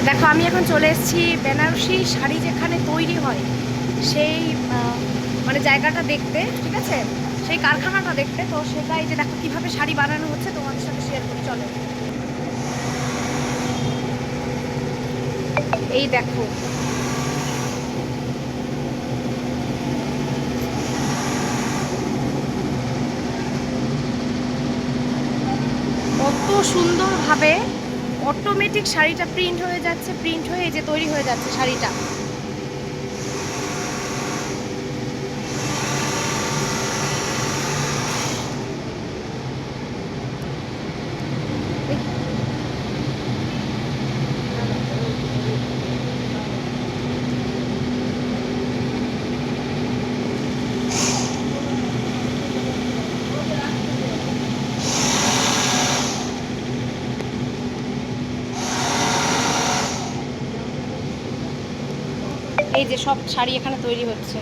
দেখো আমি এখন চলে এসেছি বেনারসি শাড়ি যেখানে তৈরি হয় সেই মানে জায়গাটা দেখতে, ঠিক আছে, সেই কারখানাটা দেখতে। তো সেটাই যে দেখো কিভাবে শাড়ি বানানো হচ্ছে তোমাদের সাথে শেয়ার করি, চলো। এই দেখো কত সুন্দরভাবে অটোমেটিক শাড়িটা প্রিন্ট হয়ে যাচ্ছে, প্রিন্ট হয়ে যে তৈরি হয়ে যাচ্ছে শাড়িটা। এই যে সব শাড়ি এখানে তৈরি হচ্ছে।